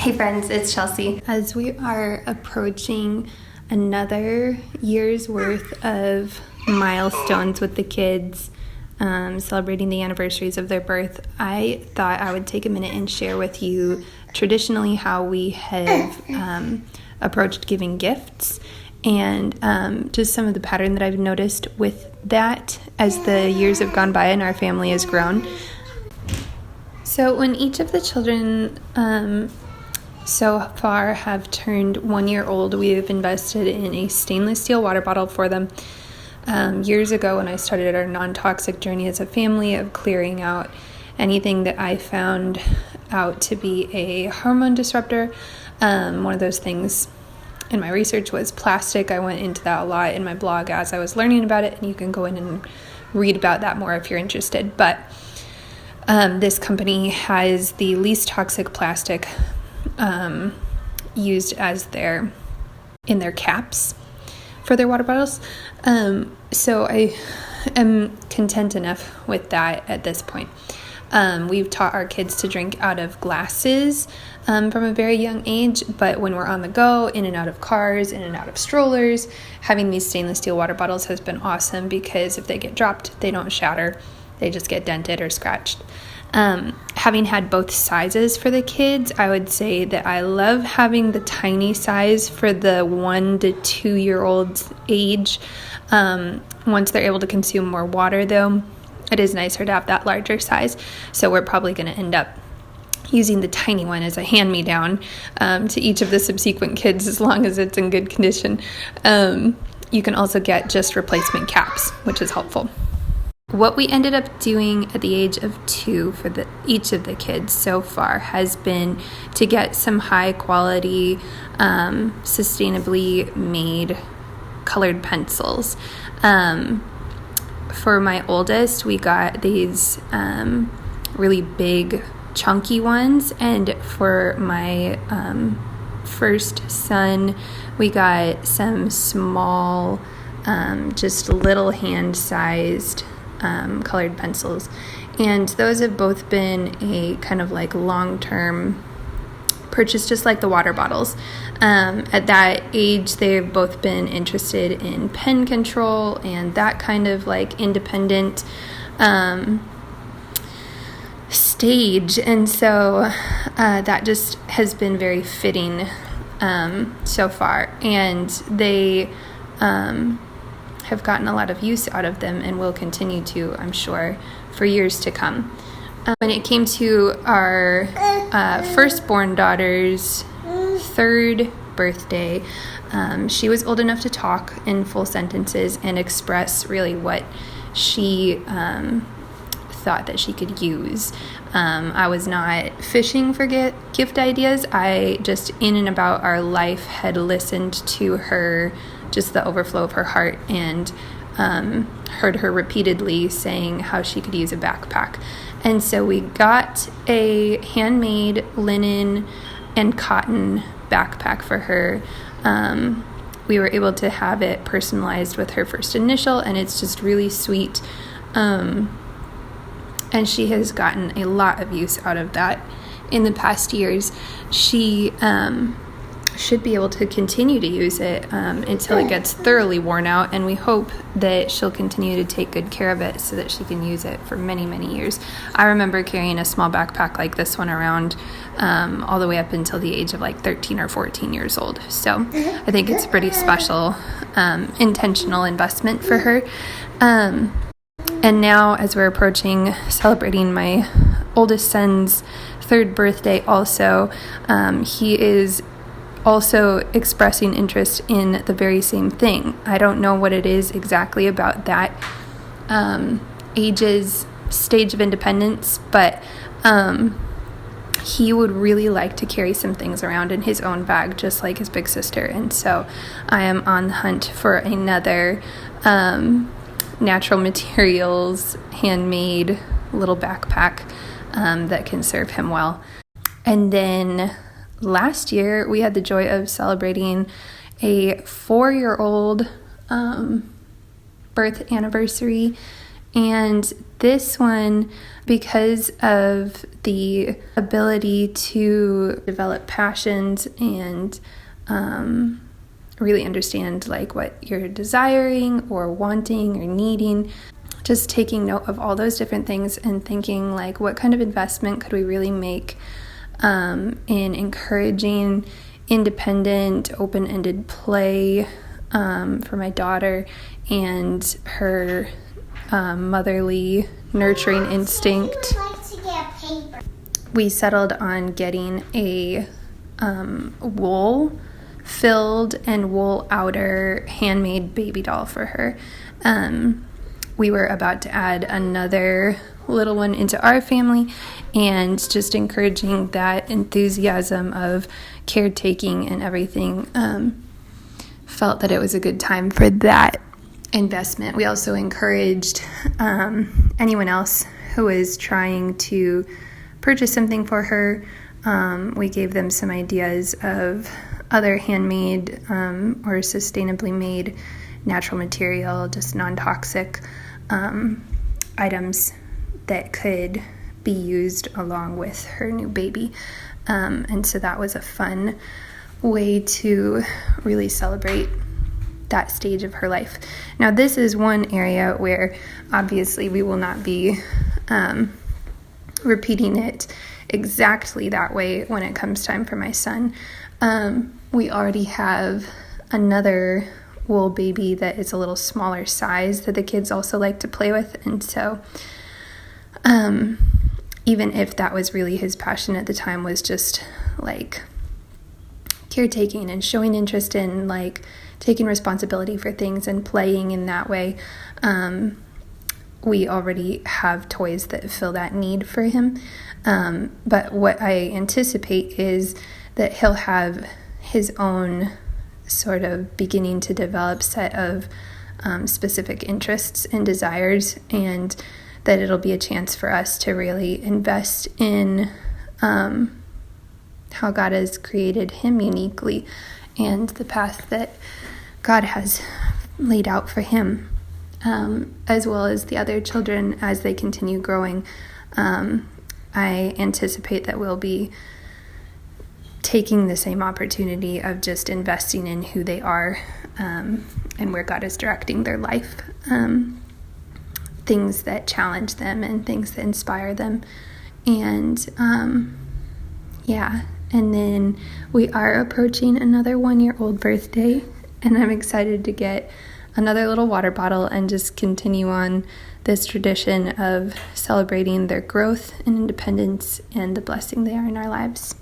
Hey friends, it's Chelsea. As we are approaching another year's worth of milestones with the kids, celebrating the anniversaries of their birth, I thought I would take a minute and share with you traditionally how we have approached giving gifts and just some of the pattern that I've noticed with that as the years have gone by and our family has grown. So when each of the children so far have turned 1 year old, we have invested in a stainless steel water bottle for them. Years ago when I started our non-toxic journey as a family of clearing out anything that I found out to be a hormone disruptor, one of those things in my research was plastic. I went into that a lot in my blog as I was learning about it, and you can go in and read about that more if you're interested. But this company has the least toxic plastic used as in their caps for their water bottles. So I am content enough with that at this point. We've taught our kids to drink out of glasses from a very young age, but when we're on the go, in and out of cars, in and out of strollers, having these stainless steel water bottles has been awesome because if they get dropped, they don't shatter. They just get dented or scratched. Having had both sizes for the kids, I would say that I love having the tiny size for the 1 to 2 year olds age. Once they're able to consume more water though, it is nicer to have that larger size. So we're probably going to end up using the tiny one as a hand-me-down to each of the subsequent kids as long as it's in good condition. You can also get just replacement caps, which is helpful. What we ended up doing at the age of 2 for each of the kids so far has been to get some high quality, sustainably made colored pencils. For my oldest, we got these really big, chunky ones, and for my first son, we got some small, just little hand-sized colored pencils, and those have both been a kind of like long-term purchase, just like the water bottles. At that age, they've both been interested in pen control and that kind of like independent stage, and so that just has been very fitting so far, and they have gotten a lot of use out of them and will continue to, I'm sure, for years to come. When it came to our firstborn daughter's 3rd birthday, she was old enough to talk in full sentences and express really what she thought that she could use. I was not fishing for gift ideas. I just, in and about our life, had listened to her, just the overflow of her heart, and heard her repeatedly saying how she could use a backpack. And so we got a handmade linen and cotton backpack for her. We were able to have it personalized with her first initial, and it's just really sweet. And she has gotten a lot of use out of that in the past years. She should be able to continue to use it until it gets thoroughly worn out, and we hope that she'll continue to take good care of it so that she can use it for many, many years. I remember carrying a small backpack like this one around all the way up until the age of like 13 or 14 years old. So I think it's a pretty special intentional investment for her. And now, as we're approaching celebrating my oldest son's 3rd birthday also, he is also expressing interest in the very same thing. I don't know what it is exactly about that stage of independence, but he would really like to carry some things around in his own bag, just like his big sister. And so I am on the hunt for another natural materials, handmade little backpack that can serve him well. And then last year, we had the joy of celebrating a 4-year-old birth anniversary, And this one, because of the ability to develop passions and really understand like what you're desiring or wanting or needing, just taking note of all those different things and thinking like, what kind of investment could we really make in encouraging independent, open-ended play for my daughter and her motherly nurturing instinct. We settled on getting a wool filled and wool outer handmade baby doll for her. We were about to add another little one into our family, and just encouraging that enthusiasm of caretaking and everything, felt that it was a good time for that investment. We also encouraged anyone else who is trying to purchase something for her. We gave them some ideas of other handmade or sustainably made natural material, just non-toxic items that could be used along with her new baby. And so that was a fun way to really celebrate that stage of her life. Now, this is one area where obviously we will not be repeating it exactly that way when it comes time for my son. We already have another wool baby that is a little smaller size that the kids also like to play with, and so even if that was really his passion at the time, was just like caretaking and showing interest in like taking responsibility for things and playing in that way, we already have toys that fill that need for him. But what I anticipate is that he'll have his own sort of beginning to develop set of specific interests and desires, and that it'll be a chance for us to really invest in how God has created him uniquely and the path that God has laid out for him, as well as the other children as they continue growing. I anticipate that we'll be taking the same opportunity of just investing in who they are and where God is directing their life, things that challenge them and things that inspire them. And and then we are approaching another 1-year-old birthday, and I'm excited to get another little water bottle and just continue on this tradition of celebrating their growth and independence and the blessing they are in our lives.